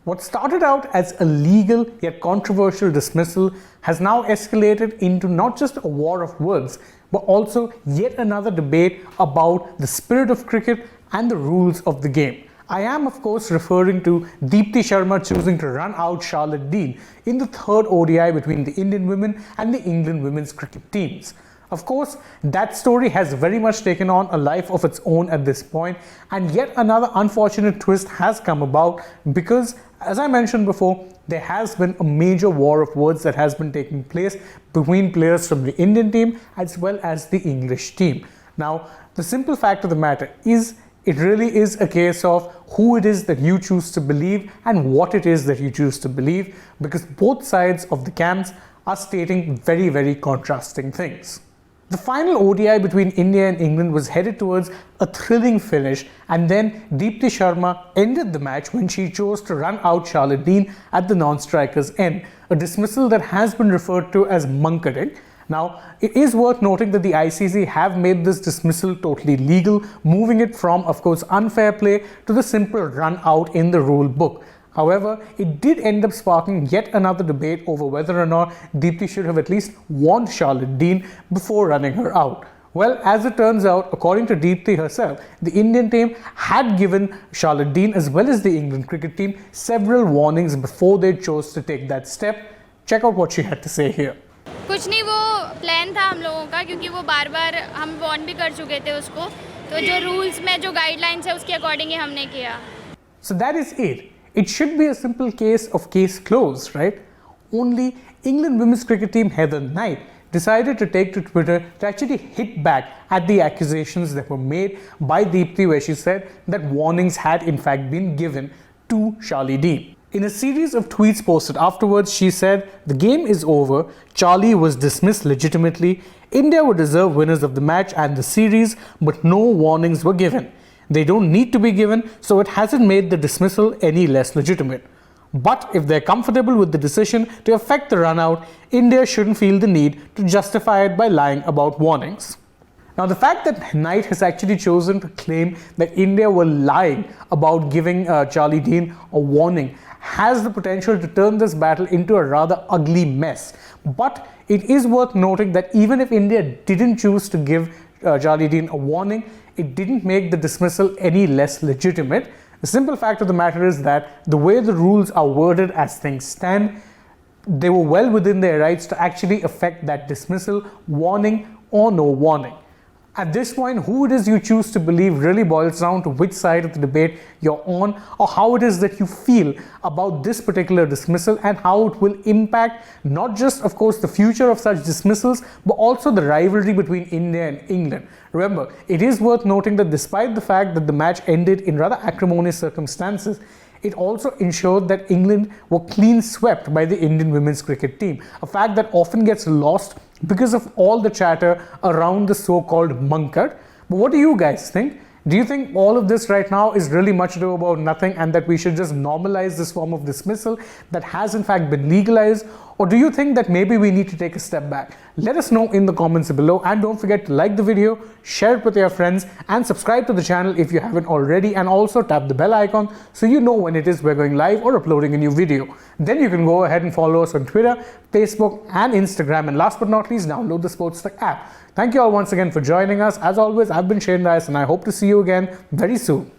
What started out as a legal yet controversial dismissal has now escalated into not just a war of words, but also yet another debate about the spirit of cricket and the rules of the game. I am, of course, referring to Deepti Sharma choosing to run out Charlotte Dean in the third ODI between the Indian women and the England women's cricket teams. Of course, that story has very much taken on a life of its own at this point, and yet another unfortunate twist has come about because, as I mentioned before, there has been a major war of words that has been taking place between players from the Indian team as well as the English team. Now, the simple fact of the matter is, it really is a case of who it is that you choose to believe and what it is that you choose to believe, because both sides of the camps are stating very, very contrasting things. The final ODI between India and England was headed towards a thrilling finish, and then Deepti Sharma ended the match when she chose to run out Charlotte Dean at the non-striker's end, a dismissal that has been referred to as monketing. Now, it is worth noting that the ICC have made this dismissal totally legal, moving it from, of course, unfair play to the simple run out in the rule book. However, it did end up sparking yet another debate over whether or not Deepti should have at least warned Charlotte Dean before running her out. Well, as it turns out, according to Deepti herself, the Indian team had given Charlotte Dean as well as the England cricket team several warnings before they chose to take that step. Check out what she had to say here. कुछ नहीं, वो plan था हम लोगों का, क्योंकि वो बार बार हम वार्न भी कर चुके थे उसको, तो जो रूल्स में जो गाइडलाइंस है उसके अकॉर्डिंग ही हमने किया. So that is it. It should be a simple case of case closed, right? Only England women's cricket team Heather Knight decided to take to Twitter to actually hit back at the accusations that were made by Deepti, where she said that warnings had in fact been given to Charlie Dean. In a series of tweets posted afterwards, she said, "The game is over, Charlie was dismissed legitimately, India would deserve winners of the match and the series, but no warnings were given. They don't need to be given, so it hasn't made the dismissal any less legitimate. But if they're comfortable with the decision to affect the run out, India shouldn't feel the need to justify it by lying about warnings." Now, the fact that Knight has actually chosen to claim that India were lying about giving Charlie Dean a warning has the potential to turn this battle into a rather ugly mess. But it is worth noting that even if India didn't choose to give Charlie Dean a warning, it didn't make the dismissal any less legitimate. The simple fact of the matter is that the way the rules are worded as things stand, they were well within their rights to actually affect that dismissal, warning or no warning. At this point, who it is you choose to believe really boils down to which side of the debate you're on, or how it is that you feel about this particular dismissal and how it will impact not just, of course, the future of such dismissals, but also the rivalry between India and England. Remember, it is worth noting that despite the fact that the match ended in rather acrimonious circumstances, it also ensured that England were clean swept by the Indian women's cricket team, a fact that often gets lost because of all the chatter around the so-called monkered. But what do you guys think? Do you think all of this right now is really much ado about nothing and that we should just normalize this form of dismissal that has in fact been legalized? Or do you think that maybe we need to take a step back? Let us know in the comments below, and don't forget to like the video, share it with your friends, and subscribe to the channel if you haven't already, and also tap the bell icon so you know when it is we're going live or uploading a new video. Then you can go ahead and follow us on Twitter, Facebook and Instagram, and last but not least, download the AajTak app. Thank you all once again for joining us. As always, I've been Shane Dice and I hope to see you again very soon.